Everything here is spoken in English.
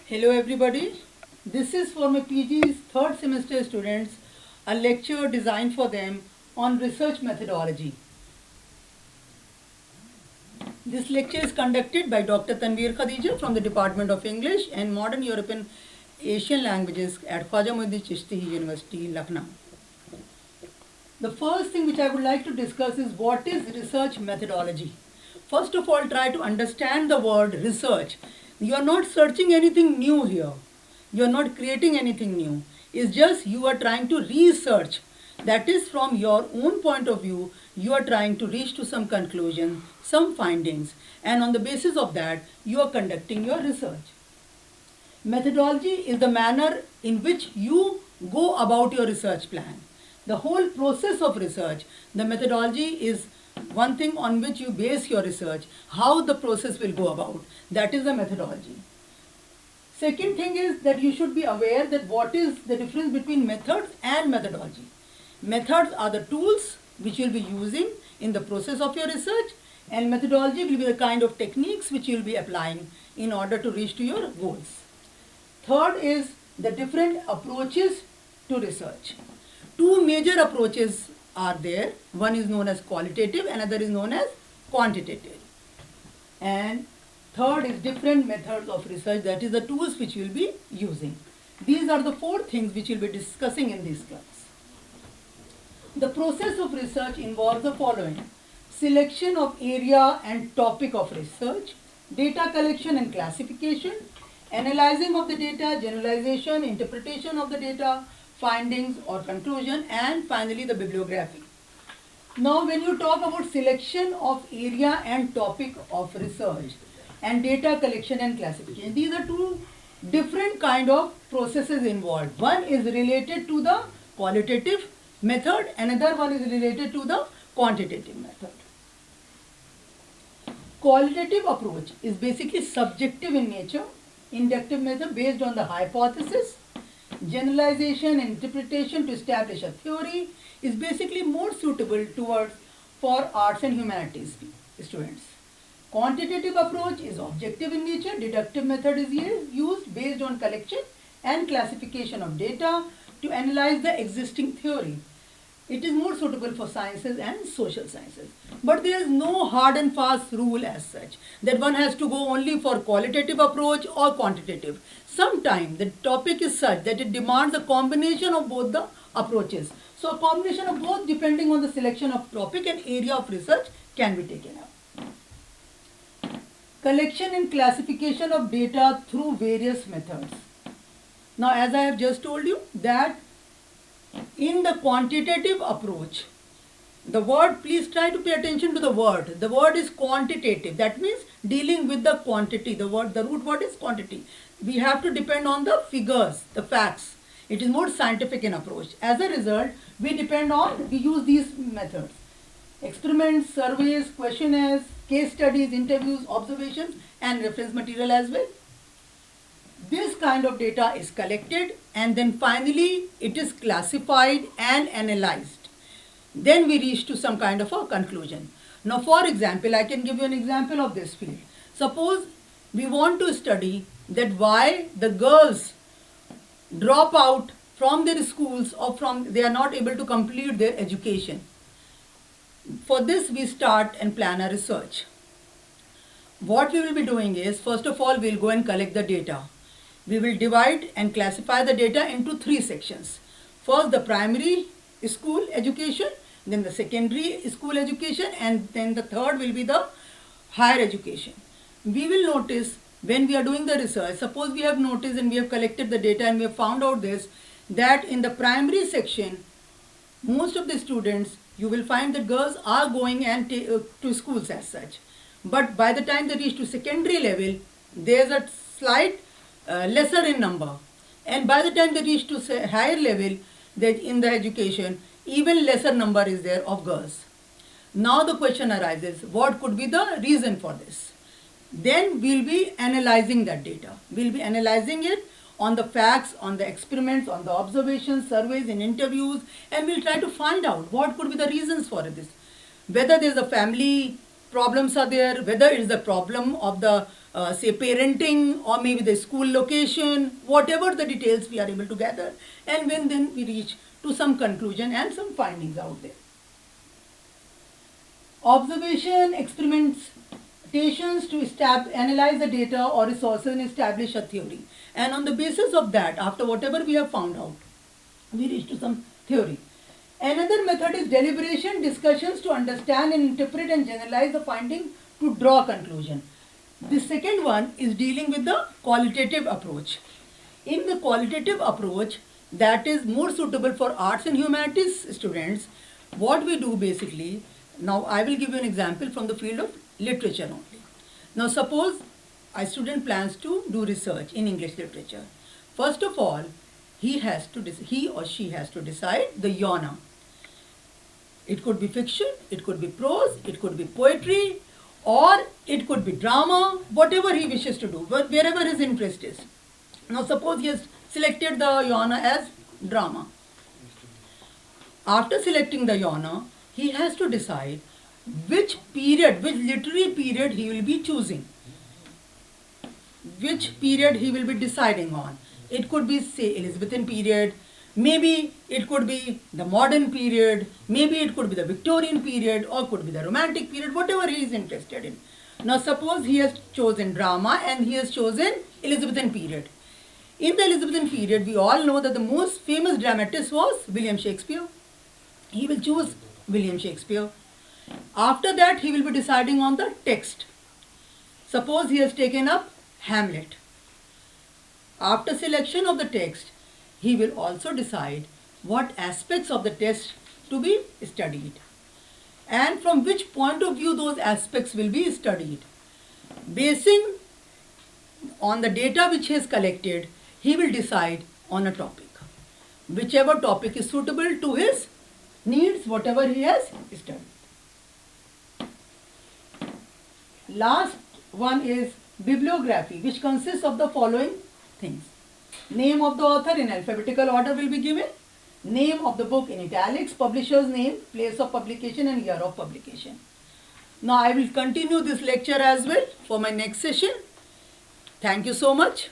Hello everybody, this is for my PG's third semester students, a lecture designed for them on research methodology. This lecture is conducted by Dr. Tanveer Khadija from the Department of English and Modern European Asian Languages at Khwaja Muhyiddin Chishti University, Lucknow. The first thing which I would like to discuss is what is research methodology. First of all, try to understand the word research. You are not searching anything new here. You are not creating anything new. It's just you are trying to research. That is, from your own point of view, you are trying to reach to some conclusion, some findings, and on the basis of that, you are conducting your research. Methodology is the manner in which you go about your research plan. The whole process of research, the methodology is one thing on which you base your research, how the process will go about. That is the methodology. Second thing is that you should be aware that what is the difference between methods and methodology. Methods are the tools which you'll be using in the process of your research, and methodology will be the kind of techniques which you'll be applying in order to reach to your goals. Third is the different approaches to research. Two major approaches are there. One is known as qualitative, another is known as quantitative. And third is different methods of research, that is the tools which you will be using. These are the four things which we will be discussing in this class. The process of research involves the following: selection of area and topic of research, data collection and classification, analyzing of the data, generalization, interpretation of the data, findings or conclusion, and finally the bibliography. Now when you talk about selection of area and topic of research and data collection and classification, these are two different kind of processes involved. One is related to the qualitative method, another one is related to the quantitative method. Qualitative approach is basically subjective in nature, inductive method based on the hypothesis, generalization and interpretation to establish a theory, is basically more suitable towards for arts and humanities students. Quantitative approach is objective in nature. Deductive method is used based on collection and classification of data to analyze the existing theory. It is more suitable for sciences and social sciences. But there is no hard and fast rule as such that one has to go only for qualitative approach or quantitative. Sometimes the topic is such that it demands a combination of both the approaches. So a combination of both depending on the selection of topic and area of research can be taken up. Collection and classification of data through various methods. Now as I have just told you that in the quantitative approach, the word, please try to pay attention to the word. The word is quantitative. That means dealing with the quantity. The root word is quantity. We have to depend on the figures, the facts. It is more scientific in approach. As a result, we use these methods: experiments, surveys, questionnaires, case studies, interviews, observations, and reference material as well. This kind of data is collected and then finally it is classified and analyzed. Then we reach to some kind of a conclusion. Now for example, I can give you an example of this field. Suppose we want to study that why the girls drop out from their schools or they are not able to complete their education. For this we start and plan a research. What we will be doing is, first of all, we will go and collect the data. We will divide and classify the data into three sections. First, the primary school education, then the secondary school education, and then the third will be the higher education. We will notice when we are doing the research, suppose we have noticed and we have collected the data and we have found out this, that in the primary section, most of the students, you will find that girls are going and to schools as such. But by the time they reach to secondary level, there is a slight lesser in number, and by the time they reach to higher level in the education, even lesser number is there of girls. Now the question arises, what could be the reason for this? Then we'll be analyzing that data. We'll be analyzing it on the facts, on the experiments, on the observations, surveys and interviews, and we'll try to find out what could be the reasons for this. Whether there's a family problems are there, whether it is the problem of the say parenting, or maybe the school location, whatever the details we are able to gather, and when then we reach to some conclusion and some findings out there. Observation, experimentations to analyze the data or resources and establish a theory. And on the basis of that, after whatever we have found out, we reach to some theory. Another method is deliberation, discussions to understand and interpret and generalize the finding to draw a conclusion. The second one is dealing with the qualitative approach. In the qualitative approach, that is more suitable for arts and humanities students, what we do basically, now I will give you an example from the field of literature only. Now suppose a student plans to do research in English literature. First of all, he or she has to decide the genre. It could be fiction, it could be prose, it could be poetry, or it could be drama, whatever he wishes to do, wherever his interest is. Now suppose he has selected the genre as drama. After selecting the genre, he has to decide which period, which literary period he will be choosing. Which period he will be deciding on. It could be, say, Elizabethan period, maybe it could be the modern period, maybe it could be the Victorian period, or could be the romantic period, whatever he is interested in. Now suppose he has chosen drama and he has chosen Elizabethan period. In the Elizabethan period, we all know that the most famous dramatist was William Shakespeare. He will choose William Shakespeare. After that, he will be deciding on the text. Suppose he has taken up Hamlet. After selection of the text, he will also decide what aspects of the text to be studied and from which point of view those aspects will be studied. Basing on the data which he has collected, he will decide on a topic. Whichever topic is suitable to his needs, whatever he has studied. Last one is bibliography, which consists of the following things. Name of the author in alphabetical order will be given. Name of the book in italics, publisher's name, place of publication and year of publication. Now I will continue this lecture as well for my next session. Thank you so much.